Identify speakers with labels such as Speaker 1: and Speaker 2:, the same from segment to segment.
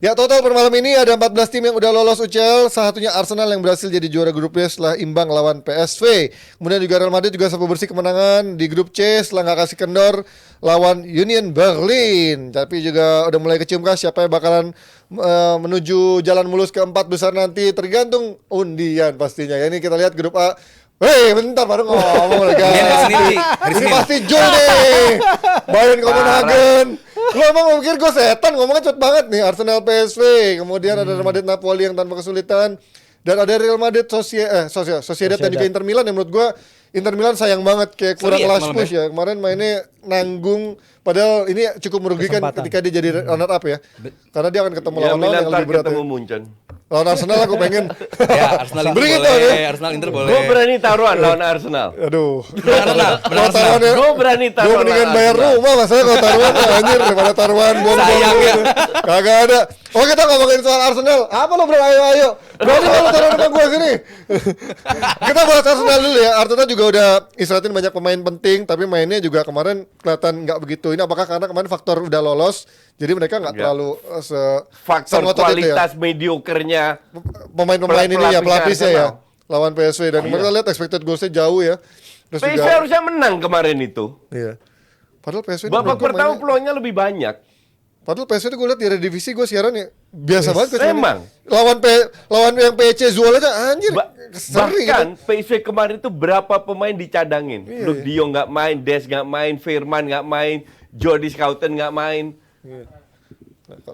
Speaker 1: Ya, total per malam ini ada 14 tim yang udah lolos UCL, salah satunya Arsenal yang berhasil jadi juara grup B setelah imbang lawan PSV. Kemudian juga Real Madrid juga sapu bersih kemenangan di grup C setelah nggak kasih kendor lawan Union Berlin. Tapi juga udah mulai kecium kah siapa yang bakalan menuju jalan mulus ke 4 besar nanti, tergantung undian pastinya. Ya, ini kita lihat grup A. Hei, bentar baru ngomong lagi. Ini pasti Jul nih. Bayern Copenhagen. Lo emang mikir gue setan, ngomongnya cepet banget nih. Arsenal PSV, kemudian ada Real Madrid Napoli yang tanpa kesulitan, dan ada Real Madrid Sociedad dan juga Inter Milan yang menurut gue Inter Milan sayang banget kayak kurang last push ya. Kemarin mainnya nanggung, padahal ini cukup merugikan ketika dia jadi runner up ya. Karena dia akan ketemu lawan-lawan yang lebih berat. Lawan Arsenal aku pengen.
Speaker 2: Ya, Arsenal Inter boleh, Arsenal Inter boleh.
Speaker 3: Gue berani taruhan lawan Arsenal.
Speaker 1: Aduh.
Speaker 2: Benar.
Speaker 3: Gue berani taruhan.
Speaker 1: Gue mendingan bayar rumah masalah kalau taruhan anjir daripada taruhan bom-bom gitu. Kagak ada. Oh, kita ngomongin soal Arsenal. Apa lo bro, ayo. Berani kalau taruhan sama gue sini. Kita bahas Arsenal dulu ya. Arteta juga udah istirahatin banyak pemain penting, tapi mainnya juga kemarin kelihatan nggak begitu. Ini apakah karena kemarin faktor udah lolos, jadi mereka nggak terlalu
Speaker 3: faktor kualitas mediocre-nya
Speaker 1: pemain-pemain ini ya, pelapisnya ya, lawan PSV. Dan mereka lihat expected goals-nya jauh ya. Terus
Speaker 3: PSV
Speaker 1: juga
Speaker 3: harusnya menang kemarin itu.
Speaker 1: Iya. Padahal PSV
Speaker 3: babak pertama peluangnya lebih banyak.
Speaker 1: Padahal PSV itu gue lihat di divisi gue siaran ya biasa banget.
Speaker 3: Memang
Speaker 1: lawan yang PC Zuol aja anjir.
Speaker 3: Bahkan PSV kemarin itu berapa pemain dicadangin. Luke De Jong nggak main, Des nggak main, Veerman nggak main, Jody Schouten nggak main.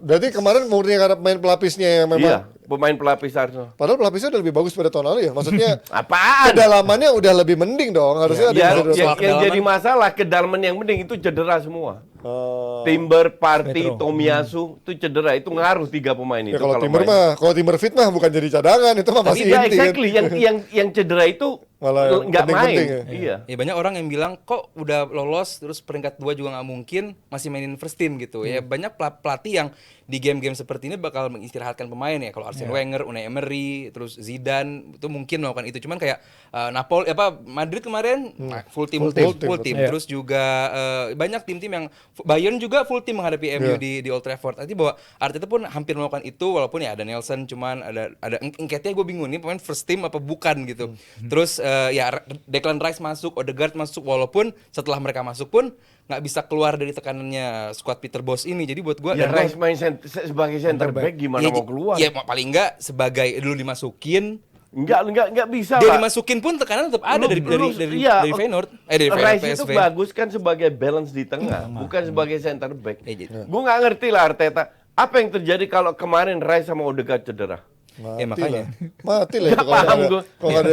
Speaker 1: Berarti kemarin murni karena pemain pelapisnya yang memang
Speaker 3: pemain pelapis Arsenal.
Speaker 1: Padahal pelapisnya udah lebih bagus pada tahun lalu ya. Maksudnya
Speaker 3: apaan?
Speaker 1: Kedalamannya udah lebih mending dong. Harusnya
Speaker 3: yang jadi masalah kedalaman yang mending itu cedera semua. Timber, Partey, Tomiyasu itu cedera, itu ngaruh 3 pemain itu.
Speaker 1: Kalau Timber fit mah bukan jadi cadangan, itu mah masih inti.
Speaker 3: Exactly, yang cedera itu
Speaker 1: malah
Speaker 3: nggak main.
Speaker 2: Iya. Ya, banyak orang yang bilang kok udah lolos terus peringkat 2 juga nggak mungkin masih mainin first team gitu. Ya banyak pelatih yang di game-game seperti ini bakal mengistirahatkan pemain ya. Kalau Arsene Wenger, Unai Emery, terus Zidane itu mungkin melakukan itu. Cuman kayak Madrid kemarin full team. Terus juga banyak tim-tim yang Bayern juga full team menghadapi MU di Old Trafford. Artinya bahwa Arteta pun hampir melakukan itu, walaupun ya ada Nelson, cuman ada Nketiah gue bingung nih pemain first team apa bukan gitu. Terus Declan Rice masuk, Odegaard masuk, walaupun setelah mereka masuk pun nggak bisa keluar dari tekanannya squad Peter Bosz ini. Jadi buat gue
Speaker 3: Rice main sebagai center back gimana mau keluar?
Speaker 2: Ya paling nggak sebagai dulu dimasukin.
Speaker 3: Enggak bisa.
Speaker 2: Dia dimasukin pun tekanan tetap ada dari Feyenoord. Dari
Speaker 3: Rice itu bagus kan sebagai balance di tengah, bukan sebagai center back. Gue nggak ngerti lah Arteta. Apa yang terjadi kalau kemarin Rice sama Odegaard cedera?
Speaker 1: Mati lah.
Speaker 3: Gak paham gue.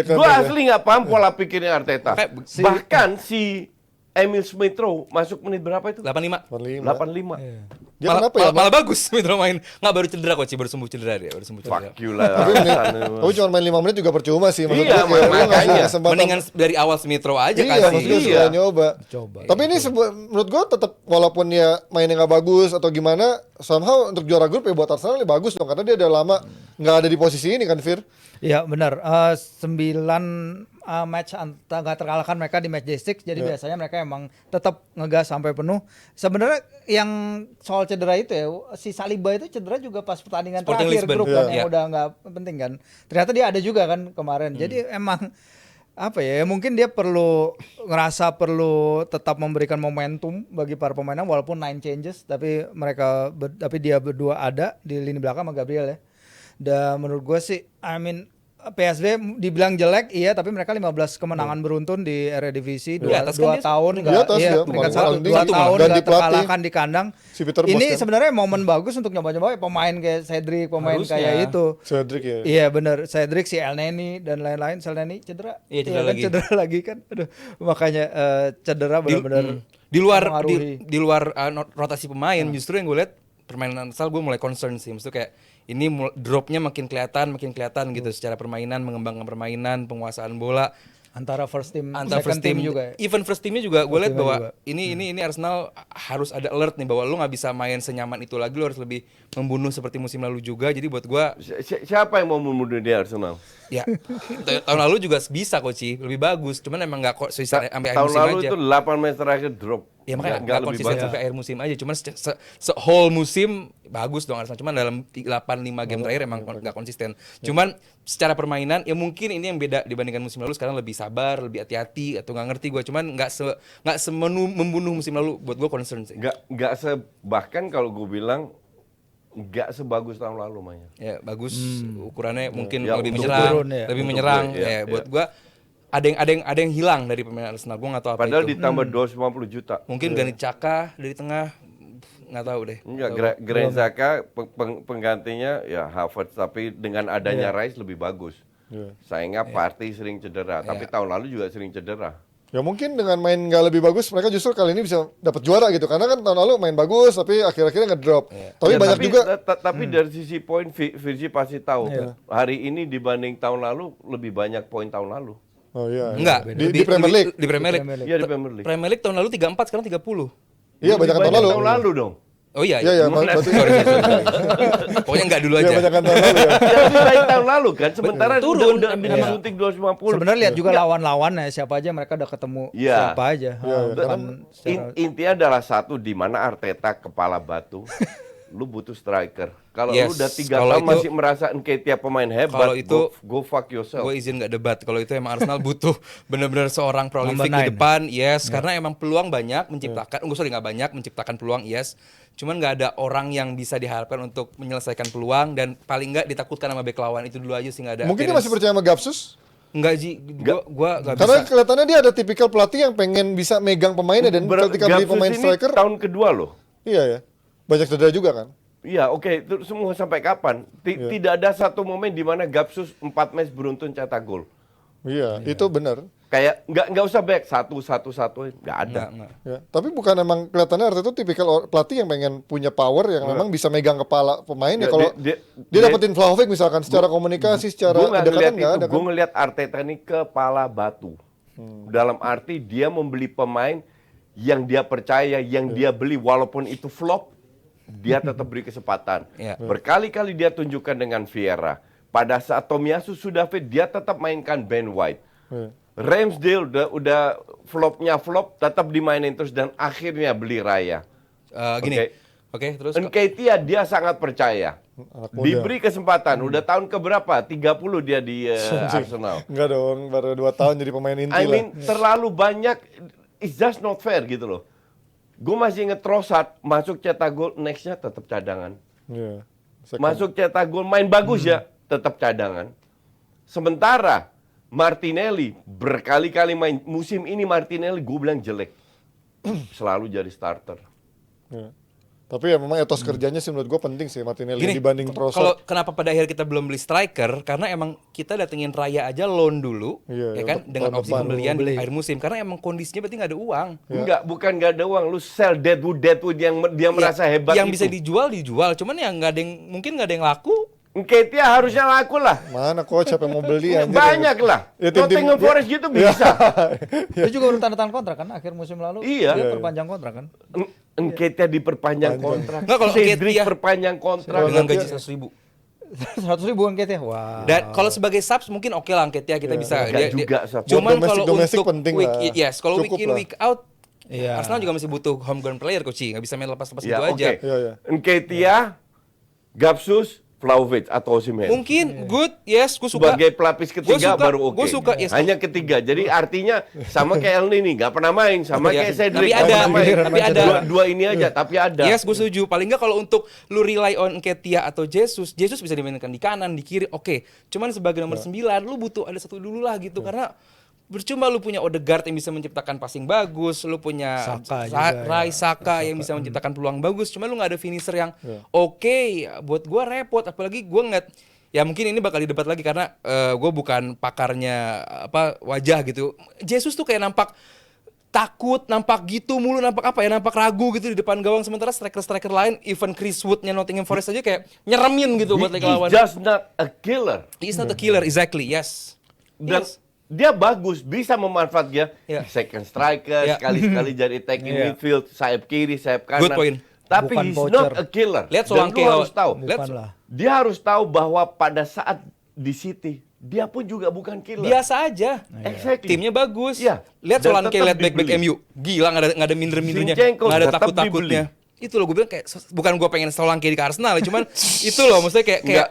Speaker 3: Gue asli nggak paham pola pikirnya Arteta. Bahkan si Emil Smith Rowe masuk menit berapa itu?
Speaker 2: 85.
Speaker 1: Dia
Speaker 2: malah bagus Smith Rowe main. Nggak baru cedera kok, baru sembuh cedera dia.
Speaker 3: Fuck you lah.
Speaker 1: Tapi cuma main 5 menit juga percuma sih.
Speaker 3: Iya, makanya.
Speaker 2: Mendingan dari awal Smith Rowe aja
Speaker 1: kan sih.
Speaker 3: Iya,
Speaker 1: nyoba. Tapi ini menurut gue tetap walaupun ya mainnya nggak bagus atau gimana, somehow untuk juara grup ya buat Arsenal ini bagus dong. Karena dia udah lama nggak ada di posisi ini kan, Fir.
Speaker 4: Iya benar. 9 match nggak terkalahkan mereka di match day 6, jadi biasanya mereka emang tetap ngegas sampai penuh. Sebenarnya yang soal cedera itu ya, si Saliba itu cedera juga pas pertandingan terakhir grup kan, yang udah nggak penting kan. Ternyata dia ada juga kan kemarin. Jadi emang apa ya, mungkin dia perlu tetap memberikan momentum bagi para pemainnya walaupun 9 changes, tapi dia berdua ada di lini belakang sama Gabriel ya. Dan menurut gue sih, PSV dibilang jelek, iya, tapi mereka 15 kemenangan beruntun di Eredivisie, 2 tahun nggak terkalahkan di kandang.
Speaker 1: Si Peter
Speaker 4: ini
Speaker 1: Bosz,
Speaker 4: sebenarnya momen bagus untuk nyoba-nyoba pemain kayak Cedric, kayak itu.
Speaker 1: Cedric ya.
Speaker 4: Iya benar, Cedric, si El Neni dan lain-lain. El Neni cedera. Cedera lagi kan. Aduh, makanya cedera benar-benar
Speaker 2: di luar rotasi pemain. Justru yang gue lihat permainan Arsenal gue mulai concern sih. Maksudnya kayak ini dropnya makin kelihatan gitu secara permainan, mengembangkan permainan, penguasaan bola
Speaker 4: antara first team juga.
Speaker 2: Even first teamnya juga gue lihat bahwa ini Arsenal harus ada alert nih bahwa lu nggak bisa main senyaman itu lagi, lu harus lebih membunuh seperti musim lalu juga. Jadi buat gue
Speaker 3: siapa yang mau membunuh di Arsenal?
Speaker 2: Ya tahun lalu juga bisa Coach, lebih bagus, cuman emang nggak kok sampai
Speaker 3: tahun lalu aja. Itu 8 match terakhir drop.
Speaker 2: Ya makanya
Speaker 3: Nggak
Speaker 2: nggak
Speaker 3: lebih
Speaker 2: konsisten
Speaker 3: bagus.
Speaker 2: sampai akhir musim aja. Cuman whole musim bagus dong Arsenal. Cuman dalam 8-5 game terakhir emang nggak konsisten. Cuman secara permainan ya mungkin ini yang beda dibandingkan musim lalu. Sekarang lebih sabar, lebih hati-hati atau nggak ngerti gue. Cuman nggak membunuh musim lalu. Buat gue concern sih.
Speaker 3: Bahkan kalau gue bilang nggak sebagus tahun lalu mainnya.
Speaker 2: Ya bagus ukurannya mungkin
Speaker 3: Ya,
Speaker 2: lebih
Speaker 3: untuk
Speaker 2: menyerang,
Speaker 4: turun ya.
Speaker 2: lebih
Speaker 3: Untuk
Speaker 2: menyerang.
Speaker 3: gue, ya,
Speaker 2: Buat
Speaker 3: ya.
Speaker 2: gue ada yang hilang dari pemain Arsenal. Gue nggak tahu apa
Speaker 3: Padahal
Speaker 2: itu.
Speaker 3: ditambah 250 juta.
Speaker 2: Mungkin Granit Xhaka dari tengah nggak tahu deh.
Speaker 3: Enggak, Granit Xhaka penggantinya ya Havertz, tapi dengan adanya Rice lebih bagus. Sayangnya Partey sering cedera, tapi tahun lalu juga sering cedera.
Speaker 1: Ya mungkin dengan main nggak lebih bagus mereka justru kali ini bisa dapat juara gitu karena kan tahun lalu main bagus tapi akhir-akhirnya ngedrop. Tapi
Speaker 3: Ya,
Speaker 1: banyak juga
Speaker 3: tapi dari sisi poin Virgi pasti tahu hari ini dibanding tahun lalu lebih banyak poin tahun lalu.
Speaker 1: oh iya.
Speaker 2: Enggak,
Speaker 1: Di Premier League.
Speaker 2: Di Premier League.
Speaker 3: Iya di Premier League.
Speaker 2: Premier League tahun lalu 34, sekarang 30.
Speaker 1: Iya banyak tahun lalu.
Speaker 3: Tahun lalu dong.
Speaker 2: Oh iya,
Speaker 1: Iya iya
Speaker 3: Gimana?
Speaker 1: berarti
Speaker 2: Sorry. Pokoknya enggak dulu
Speaker 1: iya
Speaker 2: aja.
Speaker 1: banyak tahun lalu ya.
Speaker 3: Ya lebih baik tahun lalu kan. Sementara
Speaker 2: Turun,
Speaker 3: udah
Speaker 2: iya.
Speaker 3: disuntik 250.
Speaker 4: Sebenarnya lihat juga lawan-lawannya siapa aja mereka udah ketemu
Speaker 3: Iya.
Speaker 4: siapa aja. Bukan secara-
Speaker 3: Intinya adalah satu, di mana Arteta kepala batu. Lu butuh striker. Kalau
Speaker 2: Yes,
Speaker 3: lu udah 3
Speaker 2: kalau
Speaker 3: tahun
Speaker 2: itu-
Speaker 3: masih merasa Nketiah pemain hebat,
Speaker 2: Kalau itu-
Speaker 3: go fuck yourself.
Speaker 2: Gue izin nggak debat. Kalau itu emang Arsenal butuh benar-benar seorang prolific
Speaker 4: Number
Speaker 2: di
Speaker 4: 9.
Speaker 2: depan, yes. Karena emang peluang banyak menciptakan. Sorry nggak banyak menciptakan peluang, yes. Cuman nggak ada orang yang bisa diharapkan untuk menyelesaikan peluang dan paling nggak ditakutkan sama bek lawan itu dulu aja sih nggak ada.
Speaker 1: Mungkin dia masih percaya sama Gapsus
Speaker 2: Enggak Ji, gua nggak
Speaker 1: karena
Speaker 2: bisa.
Speaker 1: kelihatannya dia ada tipikal pelatih yang pengen bisa megang pemainnya dan ketika beli
Speaker 3: Gapsus
Speaker 1: pemain
Speaker 3: ini
Speaker 1: striker
Speaker 3: tahun kedua loh.
Speaker 1: iya ya. Banyak cedera juga kan.
Speaker 3: Iya, oke, itu semua sampai kapan? Tidak ada satu momen di mana Gapsus 4 match beruntun cetak gol.
Speaker 1: Iya, itu benar.
Speaker 3: Kayak nggak usah back satu nggak ada.
Speaker 2: Nggak.
Speaker 1: Ya, tapi bukan emang kelihatannya Arteta itu tipikal pelatih yang pengen punya power yang memang bisa megang kepala pemain ya.
Speaker 3: Ya,
Speaker 1: Kalau
Speaker 3: dia-
Speaker 1: dia dapetin Vlahovic misalkan secara komunikasi, secara
Speaker 3: Gue nggak ngeliat
Speaker 1: kedekatan nggak ada
Speaker 3: itu, gue
Speaker 1: kan.
Speaker 3: ngeliat Arteta ini kepala batu. Dalam arti dia membeli pemain yang dia percaya, yang dia beli walaupun itu flop, dia tetap beri kesempatan.
Speaker 2: Iya.
Speaker 3: Berkali-kali dia tunjukkan dengan Vieira. Pada saat Tomiyasu sudah fit, dia tetap mainkan Ben White.
Speaker 1: Iya.
Speaker 3: Ramsdale udah flopnya flop, tetap dimainin terus dan akhirnya beli Raya.
Speaker 2: Gini. Oke, terus
Speaker 3: Nketiah dia sangat percaya.
Speaker 1: Anak muda.
Speaker 3: Diberi kesempatan. Udah tahun keberapa? 30 dia di Arsenal.
Speaker 1: Enggak dong, baru 2 tahun jadi pemain inti
Speaker 3: I
Speaker 1: lah.
Speaker 3: mean, terlalu banyak. It's just not fair gitu loh. Gue masih inget Trossard masuk cetak gol, nextnya tetap cadangan.
Speaker 1: Iya. Second.
Speaker 3: Masuk cetak gol, main bagus ya, tetap cadangan. Sementara Martinelli berkali-kali main. Musim ini Martinelli gue bilang jelek. Selalu jadi starter.
Speaker 1: Iya. Tapi ya memang etos kerjanya sih menurut gue penting sih Martinelli
Speaker 2: gini,
Speaker 1: dibanding
Speaker 2: kalau
Speaker 1: Trossard.
Speaker 2: kenapa pada akhirnya kita belum beli striker karena emang kita datengin Raya aja loan dulu,
Speaker 1: Iya,
Speaker 2: ya kan,
Speaker 1: untuk
Speaker 2: dengan
Speaker 1: tahun
Speaker 2: opsi
Speaker 1: depan.
Speaker 2: pembelian di
Speaker 4: Beli.
Speaker 2: akhir musim karena emang kondisinya berarti nggak ada uang.
Speaker 3: Enggak, bukan nggak ada uang. Lu sell Deadwood yang dia merasa hebat
Speaker 2: yang
Speaker 3: itu.
Speaker 2: bisa dijual, cuman ya nggak ada yang mungkin nggak ada yang laku.
Speaker 3: Nketiah harusnya laku lah.
Speaker 1: Mana coach siapa yang mau beli anjir?
Speaker 3: Banyak lah.
Speaker 1: Ya, tim-tim-
Speaker 3: Nottingham Forest gitu bisa.
Speaker 4: Dia juga udah tanda tangan kontrak kan akhir musim lalu.
Speaker 3: Iya.
Speaker 4: Dia perpanjang kontrak kan.
Speaker 3: Nketiah diperpanjang kontrak.
Speaker 2: Nggak, kalau
Speaker 3: Cedric
Speaker 2: Nketiah-
Speaker 3: perpanjang kontrak.
Speaker 2: Dengan gaji 100.000.
Speaker 4: 100.000 Nketiah. Wah.
Speaker 2: Dan kalau sebagai subs mungkin oke lah Nketiah kita bisa.
Speaker 3: Nggak juga subs.
Speaker 2: Cuman
Speaker 1: Buat
Speaker 2: kalau
Speaker 1: domestik
Speaker 2: untuk
Speaker 1: penting
Speaker 2: week,
Speaker 1: lah.
Speaker 2: yes, kalau week
Speaker 1: Cukup
Speaker 2: in
Speaker 1: lah.
Speaker 2: week out,
Speaker 4: Iya.
Speaker 2: Arsenal juga masih butuh homegrown player coach, nggak bisa main lepas-lepas
Speaker 3: Ya,
Speaker 2: gitu
Speaker 3: oke.
Speaker 2: aja.
Speaker 1: Iya, iya.
Speaker 3: Nketiah, Gapsus, Vlahovic atau Osimhen.
Speaker 2: Mungkin good, yes, gue suka.
Speaker 3: Sebagai pelapis ketiga
Speaker 2: Gua suka,
Speaker 3: baru oke.
Speaker 2: gua suka, yes.
Speaker 3: Hanya ketiga. Jadi artinya sama kayak El Nini nggak pernah main, sama
Speaker 2: Iya.
Speaker 3: kayak Cedric
Speaker 2: Tapi
Speaker 3: nggak
Speaker 2: ada,
Speaker 3: pernah main.
Speaker 2: tapi ada.
Speaker 3: Dua ini aja, tapi ada.
Speaker 2: Yes, gue setuju. Paling nggak kalau untuk lu rely on Nketiah atau Jesus bisa dimainkan di kanan, di kiri, oke. Cuman sebagai nomor 9, lu butuh ada satu dulu lah gitu. Karena percuma lu punya Odegaard yang bisa menciptakan passing bagus, lu punya
Speaker 4: Saka juga,
Speaker 2: Rai Saka yang bisa menciptakan peluang bagus. Cuma lu nggak ada finisher yang oke. Buat gua repot. Apalagi gua ngeliat, ya mungkin ini bakal didebat lagi karena gue bukan pakarnya wajah gitu. Jesus tuh kayak nampak takut, nampak gitu mulu, nampak ragu gitu di depan gawang, sementara striker-striker lain, even Chris Wood-nya Nottingham Forest aja kayak nyeremin gitu buat
Speaker 3: He
Speaker 2: lawan.
Speaker 3: is just not a killer.
Speaker 2: He's not a killer, exactly, yes.
Speaker 3: Dan
Speaker 2: Yes.
Speaker 3: dia bagus, bisa memanfaatkan
Speaker 2: Iya.
Speaker 3: second striker,
Speaker 2: Iya.
Speaker 3: sekali-sekali jadi attacking
Speaker 4: Iya.
Speaker 3: midfield, sayap kiri, sayap kanan.
Speaker 2: Good point.
Speaker 3: Tapi
Speaker 4: Bukan
Speaker 3: he's
Speaker 4: voucher.
Speaker 3: not a killer.
Speaker 2: Lihat
Speaker 3: Dan
Speaker 2: Solanke
Speaker 3: lu harus tahu.
Speaker 2: Lihat
Speaker 4: Bukan lah.
Speaker 3: Dia harus tahu bahwa pada saat di City, dia pun juga bukan killer.
Speaker 2: Biasa aja.
Speaker 3: Exactly.
Speaker 2: Timnya bagus.
Speaker 3: Iya.
Speaker 2: Lihat
Speaker 3: Dan
Speaker 2: Solanke,
Speaker 3: tetap
Speaker 2: lihat back-back
Speaker 3: dibeli.
Speaker 2: MU. Gila, nggak ada minder-mindernya,
Speaker 3: Zinchenko
Speaker 2: nggak ada
Speaker 3: tetap
Speaker 2: takut-takutnya. Itu loh, gue bilang kayak bukan gue pengen Solanke di Arsenal, cuman itu loh maksudnya kayak
Speaker 3: Enggak,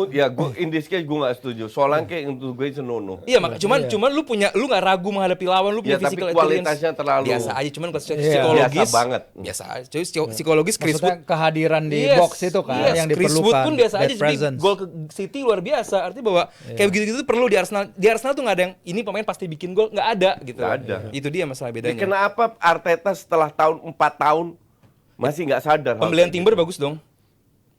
Speaker 3: ya gue in this case gue nggak setuju. Solanke untuk gue itu no.
Speaker 2: iya, cuman lu nggak ragu menghadapi lawan, lu punya
Speaker 3: Ya, tapi
Speaker 2: physical
Speaker 3: kualitasnya
Speaker 2: experience.
Speaker 3: terlalu-
Speaker 2: Biasa aja, cuman kalau secara
Speaker 4: Iya.
Speaker 2: psikologis
Speaker 3: Biasa banget.
Speaker 2: Biasa aja. Cuy, psikologis Chris
Speaker 4: Maksudnya
Speaker 2: Wood
Speaker 4: kehadiran di box itu kan yang
Speaker 2: Chris
Speaker 4: diperlukan.
Speaker 2: Wood pun biasa
Speaker 4: that
Speaker 2: aja, jadi
Speaker 4: presence.
Speaker 2: gol ke City luar biasa. Artinya bahwa kayak begitu-gitu tuh perlu di Arsenal. Di Arsenal tuh nggak ada yang ini pemain pasti bikin gol, nggak ada gitu.
Speaker 3: Nggak ada.
Speaker 2: Itu dia masalah
Speaker 3: Jadi
Speaker 2: bedanya.
Speaker 3: kenapa Arteta setelah 4 tahun masih nggak sadar? hal
Speaker 2: Pembelian
Speaker 3: kayak
Speaker 2: Timber
Speaker 3: gitu?
Speaker 2: bagus dong.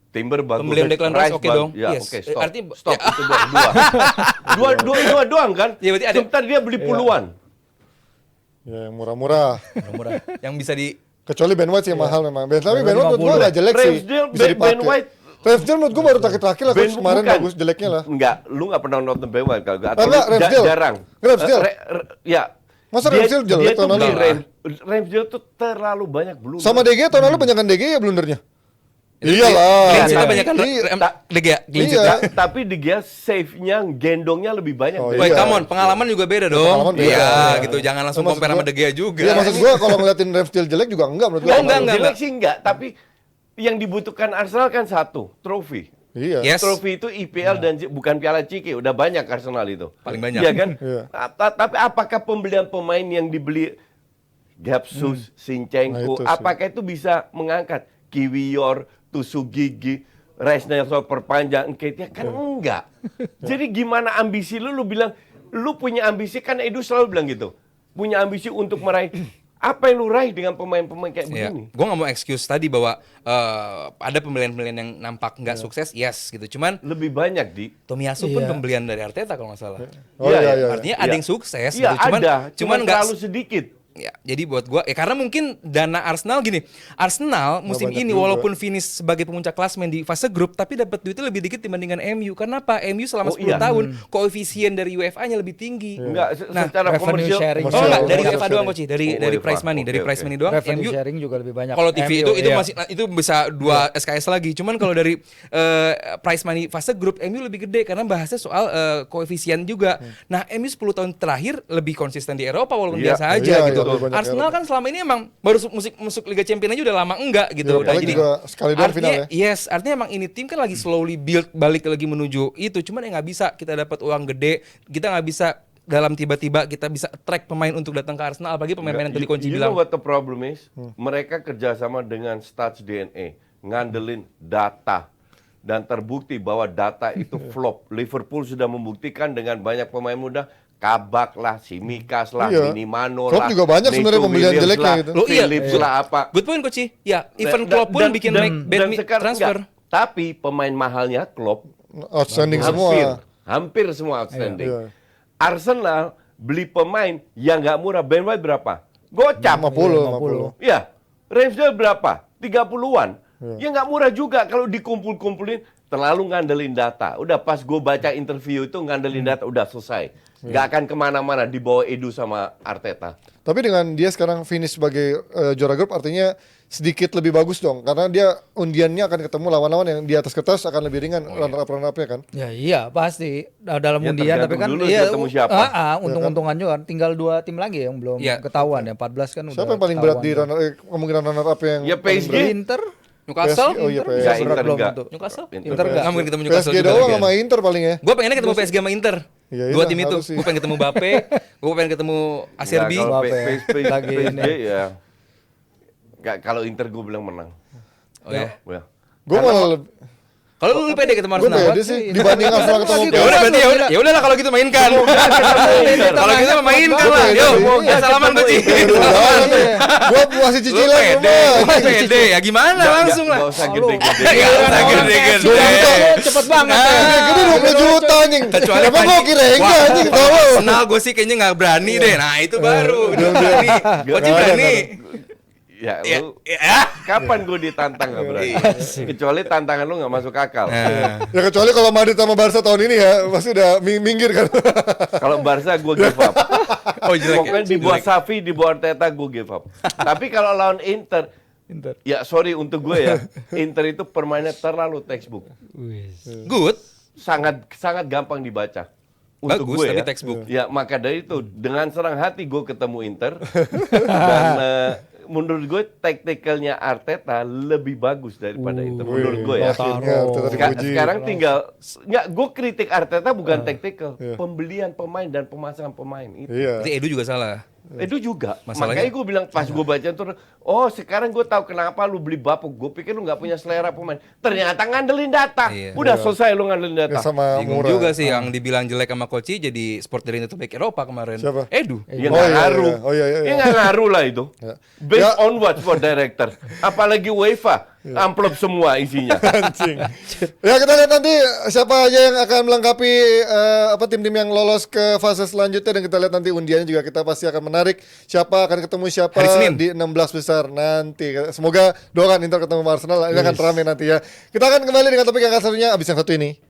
Speaker 3: Timber bagus.
Speaker 2: Pembelian Declan Rice oke
Speaker 3: bagus.
Speaker 2: dong.
Speaker 3: Ya,
Speaker 2: Yes.
Speaker 3: oke, stop.
Speaker 2: Artinya-
Speaker 3: stop
Speaker 2: ya.
Speaker 3: itu dua doang kan?
Speaker 2: Ya, berarti ada-
Speaker 3: Sebentar dia beli puluhan.
Speaker 1: Ya, yang murah-murah.
Speaker 2: Murah. Yang bisa di
Speaker 1: Kecuali Ben White sih yang mahal memang. Tapi Ben
Speaker 4: 50.
Speaker 1: White menurut gue gak jelek sih.
Speaker 3: Ramsdale,
Speaker 1: Bisa
Speaker 3: Ben
Speaker 1: dipakai.
Speaker 3: White.
Speaker 1: Ramsdale menurut gue baru terakhir lah. Coach. Kemarin
Speaker 3: bukan.
Speaker 1: bagus jeleknya lah.
Speaker 3: Enggak, lu nggak pernah nonton Ben White kalau atau
Speaker 1: Enggak,
Speaker 3: lu
Speaker 1: Ramsdale.
Speaker 3: jarang.
Speaker 1: Ramsdale.
Speaker 3: Ya.
Speaker 1: Masa Ramsdale jelek
Speaker 3: dia tuh
Speaker 1: tahun lalu?
Speaker 3: beli Ramsdale tuh terlalu banyak blunder.
Speaker 1: Sama DG tahun lalu banyakan DG ya blundernya. Iyalah.
Speaker 2: clean sheet-nya banyak kan
Speaker 1: Iya.
Speaker 2: De Gea clean sheet.
Speaker 1: Iya.
Speaker 3: Tapi di dia save-nya, gendongnya lebih banyak.
Speaker 1: Oh,
Speaker 2: Woi,
Speaker 1: iya.
Speaker 2: come on, pengalaman juga beda dong.
Speaker 1: Pengalaman beda.
Speaker 2: Iya,
Speaker 1: Iya.
Speaker 2: gitu. Jangan langsung
Speaker 1: Maksud
Speaker 2: compare sama
Speaker 1: gua-
Speaker 2: De Gea juga.
Speaker 1: Iya maksud gue kalau ngeliatin Ramsdale jelek juga enggak menurut gue.
Speaker 2: Oh, enggak.
Speaker 3: Jelek sih enggak, tapi yang dibutuhkan Arsenal kan satu, trofi.
Speaker 1: Iya.
Speaker 2: Yes.
Speaker 3: Trofi itu IPL dan bukan Piala Ciki, udah banyak Arsenal itu.
Speaker 2: Paling banyak.
Speaker 3: Iya kan?
Speaker 1: Iya.
Speaker 3: Tapi apakah pembelian pemain yang dibeli Gapsus,
Speaker 1: Nah,
Speaker 3: Zinchenko,
Speaker 1: itu sih.
Speaker 3: apakah itu bisa mengangkat Kiwior, Tusugigi, Rice Nelson perpanjang Nketiah? Kan enggak. Jadi gimana ambisi lu bilang, lu punya ambisi, kan Edu selalu bilang gitu. Punya ambisi untuk meraih, apa yang lu raih dengan pemain-pemain kayak
Speaker 2: Iya.
Speaker 3: begini?
Speaker 2: Gue nggak mau excuse tadi bahwa ada pembelian-pembelian yang nampak nggak sukses, yes gitu. Cuman
Speaker 3: Lebih banyak, Di.
Speaker 2: Tomiyasu pun
Speaker 4: Iya.
Speaker 2: pembelian dari Arteta kalau nggak salah.
Speaker 1: Oh
Speaker 3: Iya,
Speaker 1: iya
Speaker 3: iya.
Speaker 1: iya.
Speaker 2: Artinya ada
Speaker 3: Iya.
Speaker 2: yang sukses,
Speaker 3: Iya,
Speaker 2: gitu. Cuman
Speaker 3: ada.
Speaker 2: cuman
Speaker 3: Cuman
Speaker 2: nggak
Speaker 3: terlalu sedikit.
Speaker 2: ya, jadi buat gua karena mungkin dana Arsenal gini. Arsenal musim
Speaker 1: banyak
Speaker 2: ini
Speaker 1: juga.
Speaker 2: walaupun finish sebagai pemuncak klasmen di fase grup tapi dapat duitnya lebih dikit dibandingkan MU. Karena apa? MU selama
Speaker 3: Oh,
Speaker 2: 10
Speaker 3: iya.
Speaker 2: tahun koefisien dari UEFA-nya lebih tinggi.
Speaker 3: Enggak,
Speaker 2: Nah,
Speaker 3: secara
Speaker 4: revenue
Speaker 3: komersial.
Speaker 4: sharing.
Speaker 2: Oh enggak, dari
Speaker 1: Revenue
Speaker 2: UEFA doang
Speaker 1: sharing.
Speaker 2: Coach, dari
Speaker 3: Oh,
Speaker 2: dari
Speaker 3: UEFA.
Speaker 2: prize money, dari
Speaker 3: Oke,
Speaker 2: prize
Speaker 3: oke.
Speaker 2: money doang.
Speaker 4: Revenue
Speaker 2: MU
Speaker 4: sharing juga lebih banyak.
Speaker 2: kalau TV
Speaker 4: MU,
Speaker 2: itu
Speaker 4: iya.
Speaker 2: masih itu bisa 2 SKS lagi. Cuman kalau dari prize money fase grup MU lebih gede karena bahasnya soal koefisien juga. Nah, MU 10 tahun terakhir lebih konsisten di Eropa walaupun
Speaker 3: Iya.
Speaker 2: biasa aja
Speaker 1: Iya,
Speaker 2: gitu.
Speaker 1: iya, lebih banyak
Speaker 2: Arsenal
Speaker 1: Eropa.
Speaker 2: kan selama ini emang baru masuk Liga Champions aja udah lama enggak gitu.
Speaker 1: Iya,
Speaker 2: Udah
Speaker 1: apalagi juga sekali doang
Speaker 2: artinya,
Speaker 1: final ya.
Speaker 2: Yes, artinya emang ini tim kan lagi slowly build balik lagi menuju itu. Cuman ya nggak bisa kita dapat uang gede, kita nggak bisa dalam tiba-tiba kita bisa track pemain untuk datang ke Arsenal, apalagi pemain-pemain yang tadi Kunci
Speaker 3: You
Speaker 2: bilang.
Speaker 3: know what the problem is? Mereka kerjasama dengan Stats DNA, ngandelin data. Dan terbukti bahwa data itu flop. Liverpool sudah membuktikan dengan banyak pemain muda, Kabak lah, Simikas lah,
Speaker 1: Iya.
Speaker 3: Minimano
Speaker 1: Klopp
Speaker 3: lah.
Speaker 1: juga banyak
Speaker 3: Neto
Speaker 1: sebenarnya pembelian
Speaker 3: Williams
Speaker 1: jeleknya
Speaker 3: lah,
Speaker 1: gitu.
Speaker 2: Oh, iya.
Speaker 3: Phillips lah apa.
Speaker 2: Good point Coach. Ya, even
Speaker 3: Dan-
Speaker 2: Klopp pun
Speaker 3: dan-
Speaker 2: bikin
Speaker 3: dan-
Speaker 2: make
Speaker 3: dan
Speaker 2: bad
Speaker 3: sekarang
Speaker 2: transfer.
Speaker 3: enggak. Tapi pemain mahalnya Klopp
Speaker 1: Outstanding semua.
Speaker 3: hampir semua outstanding.
Speaker 1: Iya.
Speaker 3: Arsenal beli pemain yang nggak murah. Ben White berapa? Gocap.
Speaker 1: 50.
Speaker 3: Ya, Ramsdale berapa? 30-an. Ya nggak murah juga kalau dikumpul-kumpulin, terlalu ngandelin data. Udah pas gue baca interview itu ngandelin data, udah selesai. Nggak akan kemana-mana dibawa Edu sama Arteta.
Speaker 1: Tapi dengan dia sekarang finish sebagai juara grup artinya sedikit lebih bagus dong. Karena dia undiannya akan ketemu lawan-lawan yang di atas kertas akan lebih ringan runner up-nya kan.
Speaker 4: Ya iya pasti dalam
Speaker 3: Ya,
Speaker 4: undian tapi
Speaker 3: tergantung
Speaker 4: kan
Speaker 3: dulu
Speaker 4: iya
Speaker 3: ketemu siapa.
Speaker 4: untung-untungan juga tinggal 2 tim lagi yang belum
Speaker 2: Iya.
Speaker 4: ketahuan ya 14 kan udah
Speaker 1: Siapa yang paling berat di
Speaker 4: ketahuan.
Speaker 1: kemungkinan runner up yang
Speaker 3: Ya,
Speaker 1: paling
Speaker 3: PSG.
Speaker 1: berat?
Speaker 4: Inter
Speaker 2: Newcastle?
Speaker 1: PSG, oh iya,
Speaker 4: Inter
Speaker 1: PSG.
Speaker 4: bisa
Speaker 3: Nggak,
Speaker 4: berat
Speaker 3: Inter
Speaker 4: belum
Speaker 3: nggak.
Speaker 4: tuh.
Speaker 2: Newcastle?
Speaker 4: Inter nggak.
Speaker 2: Nggak mungkin ketemu Newcastle
Speaker 1: PSG
Speaker 2: juga.
Speaker 1: doang sama Inter paling ya.
Speaker 2: Gue pengennya ketemu PSG sama Inter.
Speaker 1: Iya,
Speaker 2: Dua
Speaker 1: iya,
Speaker 2: tim itu.
Speaker 1: harus sih.
Speaker 2: Gue pengen ketemu Bape, gue pengen ketemu Acerbi.
Speaker 3: Nggak, kalau
Speaker 4: Mbappe. Lagi ini.
Speaker 3: PSG ya. Nggak, kalau Inter gue bilang menang.
Speaker 2: Oh ya.
Speaker 3: Ya.
Speaker 1: Gue malah lebih
Speaker 2: Kalau lu pede ketemu
Speaker 1: gue
Speaker 2: Arsenal.
Speaker 1: pede sih dibanding Arsenal ketemu
Speaker 2: Ya udah berarti ya udah lah kalau gitu mainkan. Kalau gitu mainkan lah. Yuk,
Speaker 1: Iya,
Speaker 2: salaman Coach.
Speaker 1: Gue masih
Speaker 2: Lu
Speaker 1: cicilan
Speaker 2: pede,
Speaker 1: rumah.
Speaker 2: lu pede. Ya gimana langsung lah.
Speaker 3: Nggak usah gede-gede.
Speaker 2: Nggak usah gede-gede.
Speaker 4: Cepet banget.
Speaker 1: Gede 20 juta anjing.
Speaker 2: Kecuali
Speaker 1: Emang gue kira enggak
Speaker 2: Wah,
Speaker 1: anjing
Speaker 2: kalau
Speaker 1: tolong.
Speaker 2: Arsenal gue sih kayaknya nggak berani deh. Nah itu baru udah berani. Coach berani.
Speaker 3: Ya,
Speaker 2: Ya,
Speaker 3: lu
Speaker 2: ya.
Speaker 3: kapan gue ditantang nggak berani? Kecuali tantangan lu nggak masuk akal.
Speaker 2: Nah,
Speaker 1: Ya kecuali kalau Madrid sama Barca tahun ini ya pasti udah minggir kan.
Speaker 3: Kalau Barca gue give up.
Speaker 2: Oh jelek.
Speaker 3: Pokoknya di bawah Xavi, di bawah Arteta gue give up. Tapi kalau lawan Inter, ya sorry untuk gue ya, Inter itu permainnya terlalu textbook.
Speaker 2: Good.
Speaker 3: Sangat sangat gampang dibaca. untuk
Speaker 2: Bagus,
Speaker 3: gue
Speaker 2: tapi
Speaker 3: ya.
Speaker 2: textbook.
Speaker 3: Ya, maka dari itu dengan senang hati gue ketemu Inter dan menurut gue taktikalnya Arteta lebih bagus daripada Inter menurut gue ya.
Speaker 1: Akhirnya Arteta dipuji.
Speaker 3: Sekarang tinggal nggak, gue kritik Arteta bukan taktikal, pembelian pemain dan pemasangan pemain itu.
Speaker 1: Iya.
Speaker 2: Berarti Edu juga salah.
Speaker 3: Itu juga.
Speaker 2: Masalahnya-
Speaker 3: Makanya gue bilang pas gue baca tuh, oh sekarang gue tahu kenapa lu beli Bapuk. Gue pikir lu nggak punya selera pemain. Ternyata ngandelin data.
Speaker 2: Iya.
Speaker 3: Udah selesai lu ngandelin
Speaker 1: Ya,
Speaker 3: data.
Speaker 1: sama
Speaker 2: Bingung
Speaker 1: murah.
Speaker 2: juga sih yang dibilang jelek sama Koci jadi sport dari terbaik Eropa kemarin.
Speaker 1: Siapa?
Speaker 2: Edu.
Speaker 3: Ya
Speaker 1: Oh,
Speaker 3: nggak
Speaker 1: iya,
Speaker 3: ngaruh.
Speaker 1: iya. Oh, iya, iya, iya.
Speaker 3: Ya nggak ngaruh lah itu.
Speaker 1: Ya.
Speaker 3: Based
Speaker 1: Ya.
Speaker 3: on what for director. Apalagi UEFA. Amplop semua isinya.
Speaker 1: Anjing. Ya kita lihat nanti siapa aja yang akan melengkapi tim-tim yang lolos ke fase selanjutnya, dan kita lihat nanti undiannya juga kita pasti akan menarik siapa akan ketemu siapa
Speaker 2: Hari Senin.
Speaker 1: di 16 besar nanti. Semoga doakan Inter ketemu Arsenal, ini akan ramai nanti ya. Kita akan kembali dengan topik yang satunya abis yang satu ini.